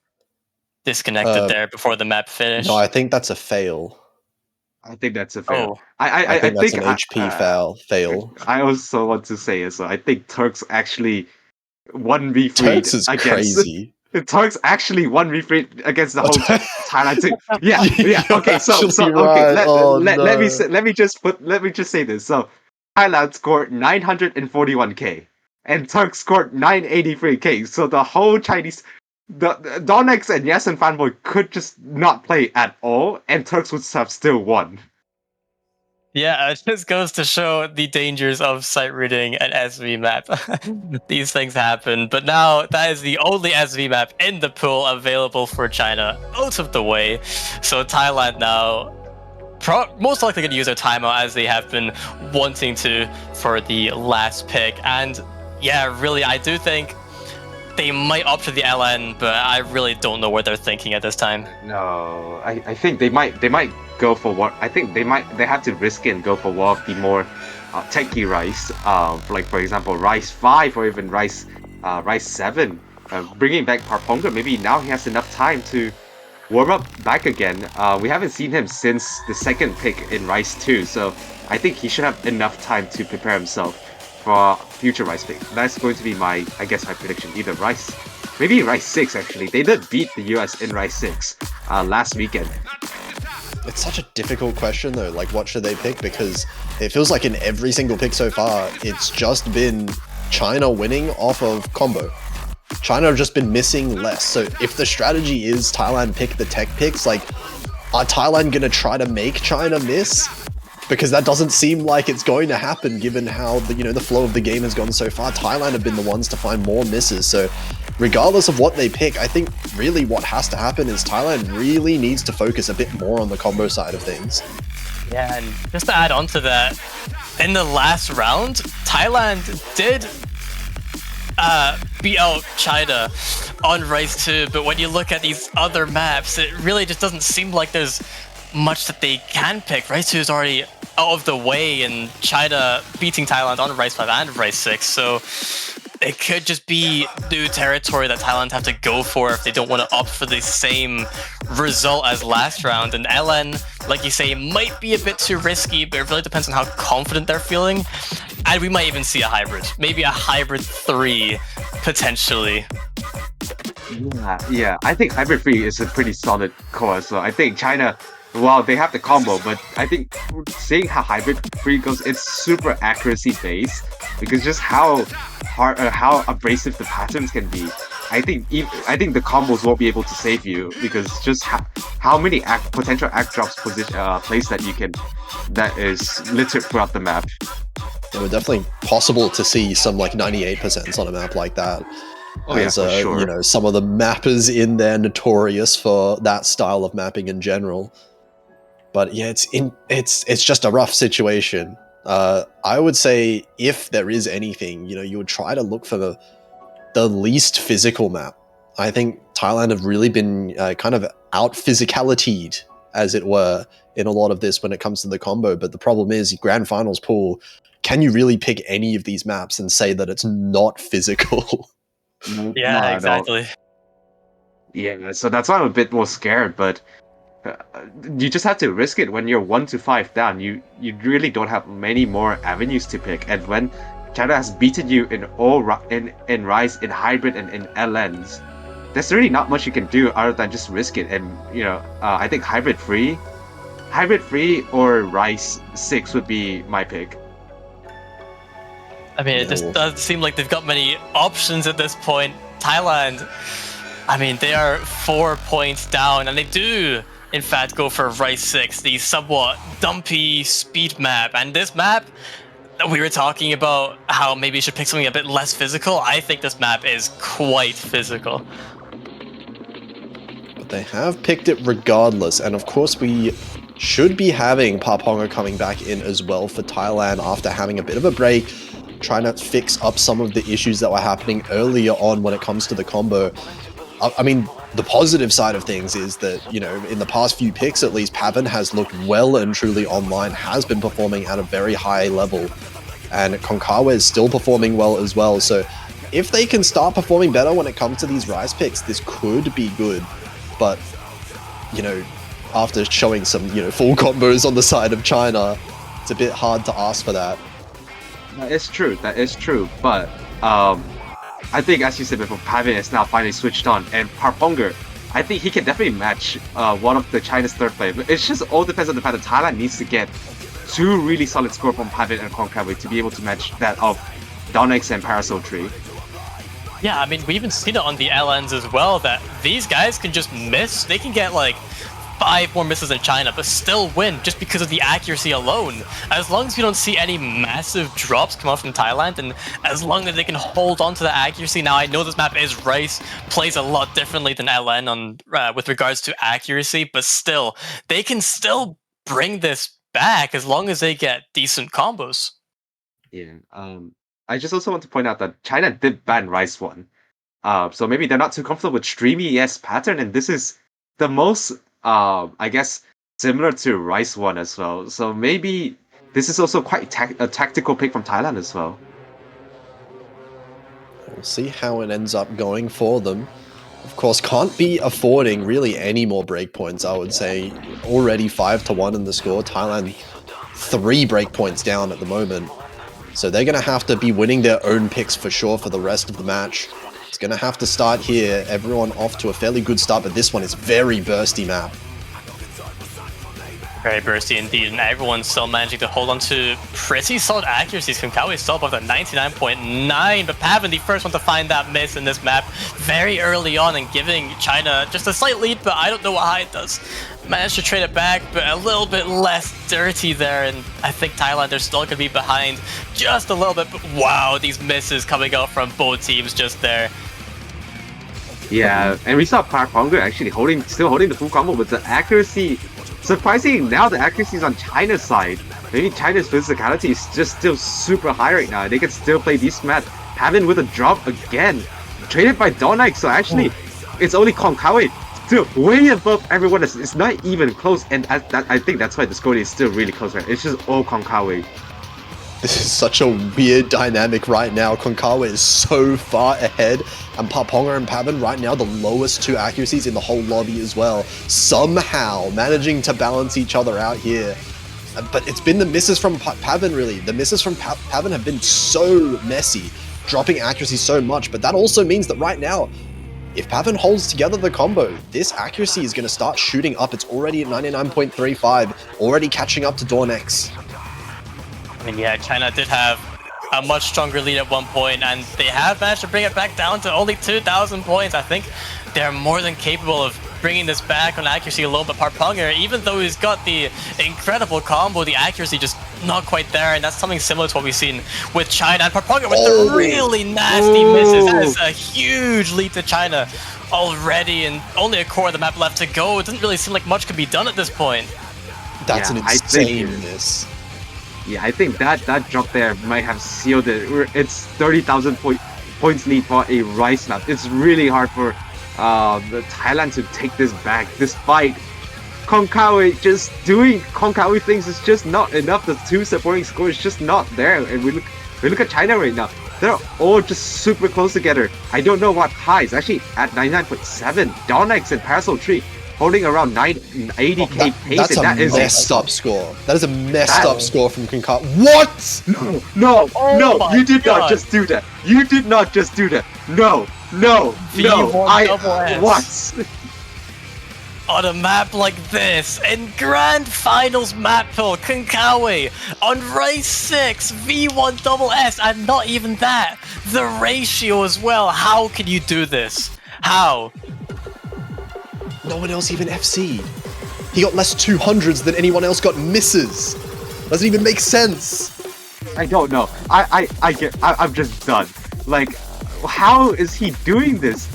disconnected there before the map finished. No, I think that's a fail. I think that's a fail. Oh. I think that's an HP fail. I also want to say as well, I think Turks actually 1v3 Turks is against crazy. Turks actually 1v3 against the whole Thailand team. Yeah. Okay, let me just say this. So Thailand scored 941k and Turks scored 983k. So the whole Chinese Donnex and Yes and Fanboy could just not play at all, and Turks would have still won. Yeah, it just goes to show the dangers of sight reading an SV map. These things happen, but now that is the only SV map in the pool available for China out of the way. So Thailand now most likely going to use their timeout as they have been wanting to for the last pick. And yeah, really, I do think they might opt for the LN, but I really don't know what they're thinking at this time. No, I think they might go for what I think they have to risk it and go for one of the more techy rice, for example Rice 5 or even Rice 7, bringing back Parponga. Maybe now he has enough time to warm up back again. We haven't seen him since the second pick in Rice 2, so I think he should have enough time to prepare himself for future Rice pick. That's going to be my prediction. Either Rice, maybe Rice 6 actually. They did beat the US in Rice 6 last weekend. It's such a difficult question though, like what should they pick? Because it feels like in every single pick so far, it's just been China winning off of combo. China have just been missing less. So if the strategy is Thailand pick the tech picks, like, are Thailand gonna try to make China miss? Because that doesn't seem like it's going to happen given how the flow of the game has gone so far. Thailand have been the ones to find more misses. So regardless of what they pick, I think really what has to happen is Thailand really needs to focus a bit more on the combo side of things. Yeah, and just to add on to that, in the last round, Thailand did beat out China on Rice 2, but when you look at these other maps, it really just doesn't seem like there's much that they can pick. Rice 2 is already out of the way, and China beating Thailand on Rice 5 and Rice 6, so it could just be new territory that Thailand have to go for if they don't want to opt for the same result as last round. And LN, like you say, might be a bit too risky, but it really depends on how confident they're feeling. And we might even see a hybrid, maybe a hybrid 3 potentially. Yeah, I think hybrid 3 is a pretty solid core. So I think China, well, they have the combo, but I think seeing how hybrid 3 goes, it's super accuracy based, because just how hard, how abrasive the patterns can be. I think the combos won't be able to save you, because just how many potential act drops place that is littered throughout the map. It was definitely possible to see some like 98% on a map like that. Oh yeah, for sure. Some of the mappers in there notorious for that style of mapping in general. But yeah, it's just a rough situation. I would say if there is anything, you would try to look for the least physical map. I think Thailand have really been kind of out physicality'd, as it were, in a lot of this when it comes to the combo. But the problem is, Grand Finals pool, can you really pick any of these maps and say that it's not physical? Yeah, exactly. Yeah, so that's why I'm a bit more scared, but you just have to risk it. When you're 1 to 5 down, you really don't have many more avenues to pick. And when China has beaten you in in Rise, in Hybrid, and in LNs, there's really not much you can do other than just risk it. And I think Hybrid 3 or Rise 6 would be my pick. I mean, it just doesn't seem like they've got many options at this point. Thailand, I mean, they are 4 points down, and they do, in fact, go for Rice 6, the somewhat dumpy speed map. And this map, we were talking about how maybe you should pick something a bit less physical. I think this map is quite physical. But they have picked it regardless, and of course we should be having Parponga coming back in as well for Thailand after having a bit of a break, trying to fix up some of the issues that were happening earlier on when it comes to the combo. I mean, the positive side of things is that, in the past few picks at least, Pavan has looked well and truly online, has been performing at a very high level, and Konkawa is still performing well as well. So if they can start performing better when it comes to these Rise picks, this could be good. But, after showing some, full combos on the side of China, it's a bit hard to ask for that. That is true, but I think, as you said before, Pavan is now finally switched on, and Parponga, I think he can definitely match one of the China's third play. But it just all depends on the fact that Thailand needs to get 2 really solid scores from Pavan and Konkawa to be able to match that of Donnex and Parasol Tree. Yeah, I mean, we even seen it on the LNs as well, that these guys can just miss. They can get like 5 more misses than China, but still win just because of the accuracy alone. As long as we don't see any massive drops come out from Thailand, and as long as they can hold on to the accuracy. Now, I know this map is Rice, plays a lot differently than LN on with regards to accuracy, but still, they can still bring this back as long as they get decent combos. Yeah. I just also want to point out that China did ban Rice 1. So maybe they're not too comfortable with streamy ES pattern, and this is the most, I guess, similar to Rice 1 as well. So maybe this is also quite a tactical pick from Thailand as well. We'll see how it ends up going for them. Of course, can't be affording really any more breakpoints, I would say. Already 5-1 in the score. Thailand 3 breakpoints down at the moment. So they're going to have to be winning their own picks for sure for the rest of the match. It's going to have to start here. Everyone off to a fairly good start, but this one is very bursty map. Very bursty indeed, and everyone's still managing to hold on to pretty solid accuracies. Konkawi is still above the 99.9, but Pavan, the first one to find that miss in this map very early on and giving China just a slight lead, but I don't know how it does. Managed to trade it back, but a little bit less dirty there, and I think Thailand, they're still going to be behind just a little bit, but wow, these misses coming out from both teams just there. Yeah, and we saw Parponga actually still holding the full combo, but the accuracy, surprisingly now the accuracy is on China's side. Maybe China's physicality is just still super high right now. They can still play this map. Pavan with a drop again, traded by Donike, so actually it's only Konkawi still way above everyone else. It's not even close, and I think that's why the score is still really close, right? It's just all Konkawi. This is such a weird dynamic right now. Konkawa is so far ahead, and Parponga and Pavan right now the lowest 2 accuracies in the whole lobby as well. Somehow managing to balance each other out here. But it's been the misses from Pavan really. The misses from Pavan have been so messy, dropping accuracy so much, but that also means that right now, if Pavan holds together the combo, this accuracy is going to start shooting up. It's already at 99.35, already catching up to Dornex. I mean, yeah, China did have a much stronger lead at one point, and they have managed to bring it back down to only 2,000 points. I think they're more than capable of bringing this back on accuracy alone, but Parponga, even though he's got the incredible combo, the accuracy just not quite there, and that's something similar to what we've seen with China. And Parponga with the really nasty misses. That is a huge lead to China already, and only a core of the map left to go. It doesn't really seem like much could be done at this point. That's an insane miss. Yeah, I think that drop there might have sealed it. It's 30,000 points lead for a Rice map. It's really hard for the Thailand to take this back, despite Konkawi just doing Konkawi things. Is just not enough. The 2 supporting score is just not there. And we look at China right now. They're all just super close together. I don't know what high. It's actually at 99.7. Donnex and Parasol Tree holding around 80k pace. That's a messed up score. That is a messed up score from Konkawi. What? No, you did not just do that. You did not just do that. No. What? On a map like this, in Grand Finals map pool, Konkawi on Race 6, V1SS, and not even that, the ratio as well. How can you do this? How? No one else even FC'd. He got less 200s than anyone else got misses. Doesn't even make sense. I don't know. I'm just done. Like, how is he doing this?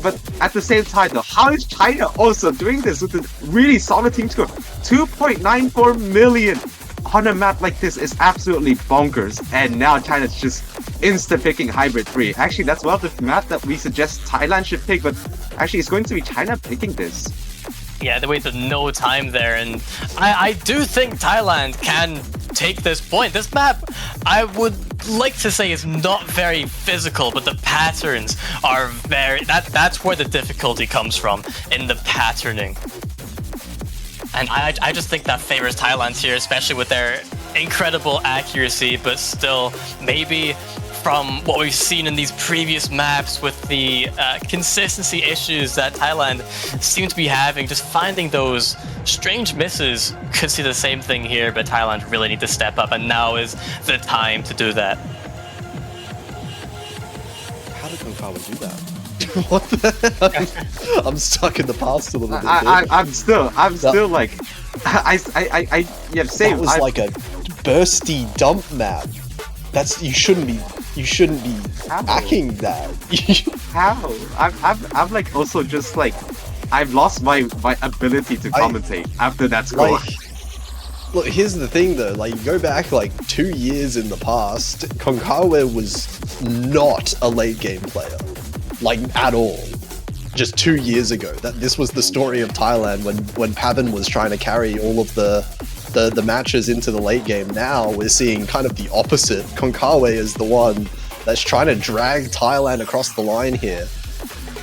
But at the same time though, how is China also doing this with a really solid team score? 2.94 million on a map like this is absolutely bonkers. And now China's just insta-picking Hybrid 3. Actually, that's one of the maps that we suggest Thailand should pick, but actually it's going to be China picking this. Yeah, they waited no time there, and I do think Thailand can take this point. This map, I would like to say, is not very physical, but the patterns are very... That's where the difficulty comes from, in the patterning. And I just think that favors Thailand here, especially with their incredible accuracy, but still, maybe from what we've seen in these previous maps with the consistency issues that Thailand seems to be having, just finding those strange misses. Could see the same thing here, but Thailand really need to step up, and now is the time to do that. Konkawa do that? What the? I'm stuck in the past a little bit. I'm still like, yeah, same. That was like a bursty dump map. You shouldn't be hacking that. How? I'm like also just like, I've lost my ability to commentate after that score. Like, look, here's the thing though, like you go back like 2 years in the past, Konkawa was not a late game player. Like at all. Just 2 years ago. This was the story of Thailand when Pavin was trying to carry all of the matches into the late game. Now we're seeing kind of the opposite. Konkawa is the one that's trying to drag Thailand across the line here.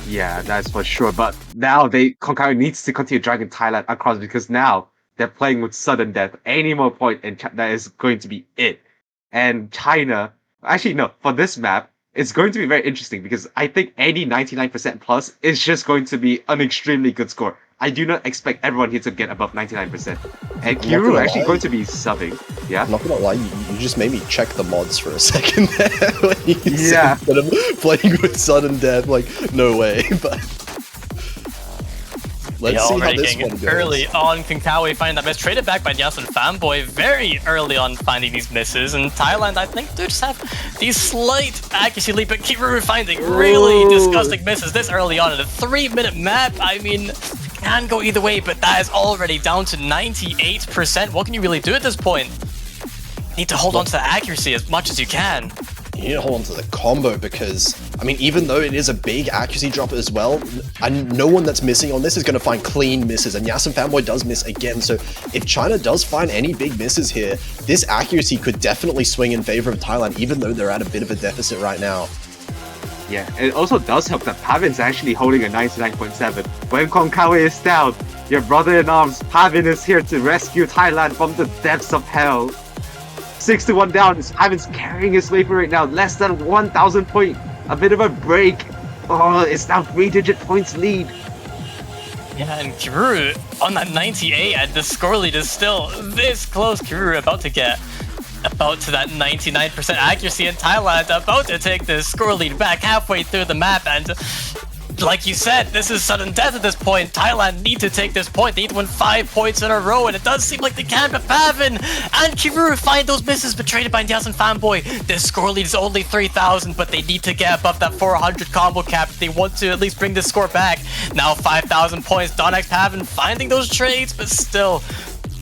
Yeah, that's for sure. But now Konkawa needs to continue dragging Thailand across because now they're playing with sudden death. Any more point and that is going to be it. And China, actually no, for this map, it's going to be very interesting because I think any 99% plus is just going to be an extremely good score. I do not expect everyone here to get above 99%. And Kiru actually going to be subbing. Yeah? I'm not gonna lie, you just made me check the mods for a second there when you said that I'm playing with sudden death. Like, no way, but... Let's see how this one goes. Early on, Konkawa finding that miss, traded back by Yasun Fanboy very early on finding these misses, and Thailand, I think, do just have these slight accuracy lead, but Kiru finding really disgusting misses this early on in a 3-minute map. I mean, can go either way, but that is already down to 98%. What can you really do at this point? Need to hold on to the accuracy as much as you can. You need to hold on to the combo because, I mean, even though it is a big accuracy drop as well, and no one that's missing on this is going to find clean misses, and Yasun Fanboy does miss again, so if China does find any big misses here, this accuracy could definitely swing in favor of Thailand, even though they're at a bit of a deficit right now. Yeah, it also does help that Pavin's actually holding a 99.7. When Konkawa is down, your brother-in-arms, Pavin is here to rescue Thailand from the depths of hell. 6-1 down, Pavin's carrying his way right now, less than 1,000 point, a bit of a break. Oh, it's now 3-digit points lead. Yeah, and Kiru on that 98, and the score lead is still this close. Kiru about to get to that 99% accuracy in Thailand, about to take the score lead back halfway through the map, and like you said, this is sudden death at this point. Thailand need to take this point. They need to win 5 points in a row, and it does seem like they can, but Pavin and Kiru find those misses, but traded by Yasun Fanboy. This score lead is only 3,000, but they need to get above that 400 combo cap if they want to at least bring this score back. Now 5,000 points. Donex Pavin finding those trades, but still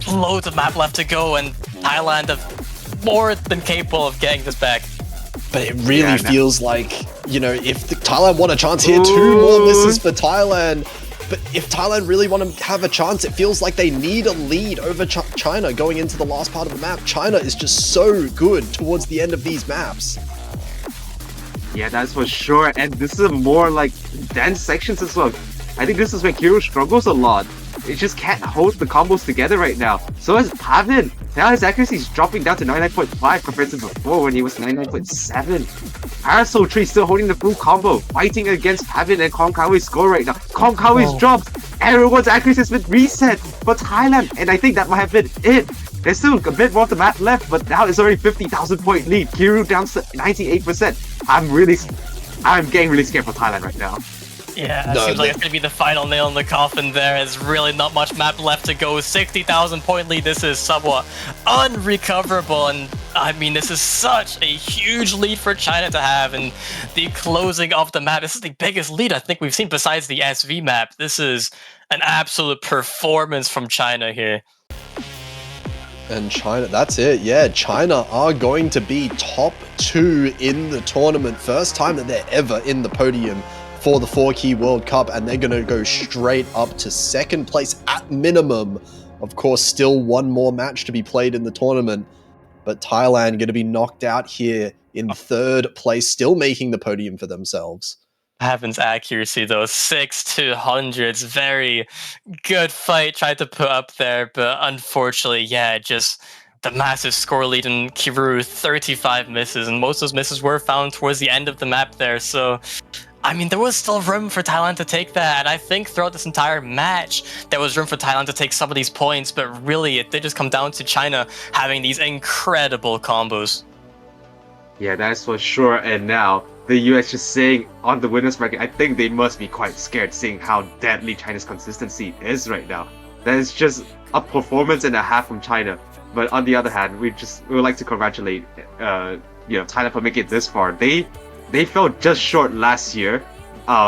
loads of map left to go, and Thailand have more than capable of getting this back. But it really feels like, you know, if Thailand want a chance here, 2 more misses for Thailand. But if Thailand really want to have a chance, it feels like they need a lead over China going into the last part of the map. China is just so good towards the end of these maps. Yeah, that's for sure. And this is more like dense sections as well. I think this is where Kiru struggles a lot. It just can't hold the combos together right now. So is Pavin. Now his accuracy is dropping down to 99.5 compared to before when he was 99.7. Parasol Tree still holding the full combo, fighting against Pavin and Konkawa's score right now. Konkawa's dropped. Everyone's accuracy has been reset for Thailand, and I think that might have been it. There's still a bit more of the map left, but now it's already 50,000 point lead. Kiru down to 98%. I'm getting really scared for Thailand right now. Yeah, it seems like it's going to be the final nail in the coffin there. There's really not much map left to go. 60,000 point lead. This is somewhat unrecoverable. And I mean, this is such a huge lead for China to have. And the closing of the map, this is the biggest lead I think we've seen besides the SV map. This is an absolute performance from China here. And China, that's it. Yeah, China are going to be top 2 in the tournament. First time that they're ever in the podium for the 4-key World Cup, and they're going to go straight up to 2nd place at minimum. Of course, still 1 more match to be played in the tournament, but Thailand going to be knocked out here in 3rd place, still making the podium for themselves. Pavin's accuracy though, 6-200s, very good fight tried to put up there, but unfortunately, yeah, just the massive score lead in Kiru, 35 misses, and most of those misses were found towards the end of the map there, so I mean, there was still room for Thailand to take that, and I think throughout this entire match, there was room for Thailand to take some of these points, but really, it did just come down to China having these incredible combos. Yeah, that's for sure, and now, the US just saying on the winners bracket, I think they must be quite scared seeing how deadly China's consistency is right now. That is just a performance and a half from China. But on the other hand, we would like to congratulate Thailand for making it this far. They fell just short last year,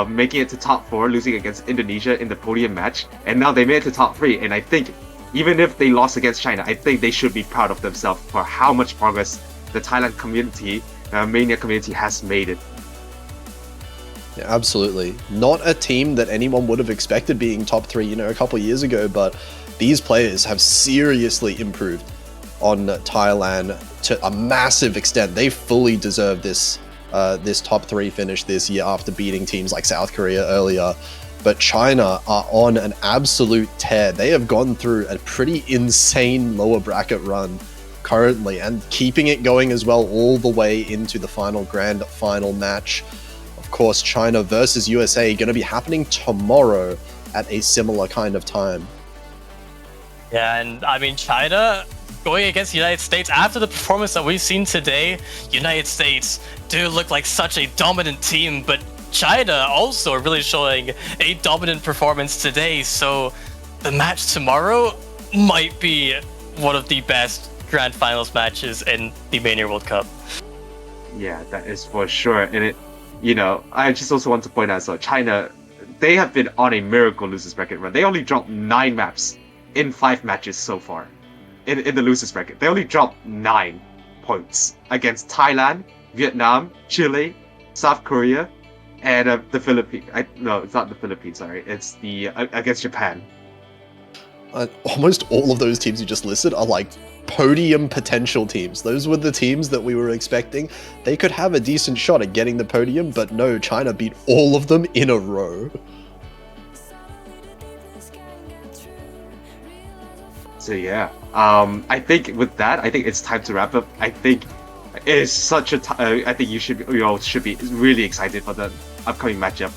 making it to top 4, losing against Indonesia in the podium match, and now they made it to top 3. And I think even if they lost against China, I think they should be proud of themselves for how much progress the Thailand community, mania community, has made it. Yeah, absolutely. Not a team that anyone would have expected being top 3, a couple years ago, but these players have seriously improved on Thailand to a massive extent. They fully deserve this top 3 finish this year after beating teams like South Korea earlier. But China are on an absolute tear. They have gone through a pretty insane lower bracket run currently and keeping it going as well all the way into the grand final match. Of course, China versus USA going to be happening tomorrow at a similar kind of time. Yeah, and I mean, China going against the United States after the performance that we've seen today, United States do look like such a dominant team, but China also really showing a dominant performance today. So the match tomorrow might be one of the best grand finals matches in the Mania World Cup. Yeah, that is for sure. And I just also want to point out, so China, they have been on a miracle losers bracket run. They only dropped 9 maps in 5 matches so far in the losers bracket. They only dropped 9 points against Thailand, Vietnam, Chile, South Korea, and the Philippines. No, it's not the Philippines, sorry. It's the against Japan. Almost all of those teams you just listed are like podium potential teams. Those were the teams that we were expecting. They could have a decent shot at getting the podium, but no, China beat all of them in a row. So yeah, I think with that, I think it's time to wrap up. I think it is such a I think you all should be really excited for the upcoming matchup.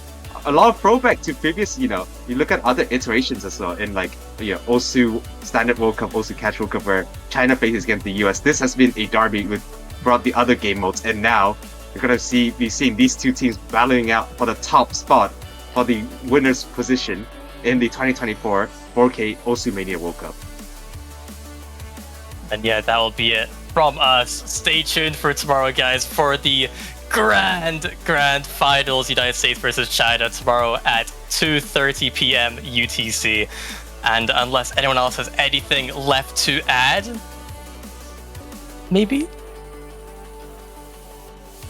A lot of throwback to previous, you look at other iterations as well in OSU Standard World Cup, OSU Catch World Cup, where China faces against the US. This has been a derby throughout the other game modes, and now you're gonna be seeing these two teams battling out for the top spot for the winner's position in the 2024 4K OSU Mania World Cup. And yeah, that will be it from us. Stay tuned for tomorrow, guys, for the grand finals, United States versus China, tomorrow at 2:30 p.m. UTC. And unless anyone else has anything left to add, maybe?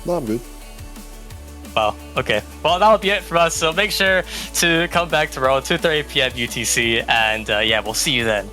No, I'm good. Well, okay. Well, that would be it from us. So make sure to come back tomorrow, 2:30 p.m. UTC. And yeah, we'll see you then.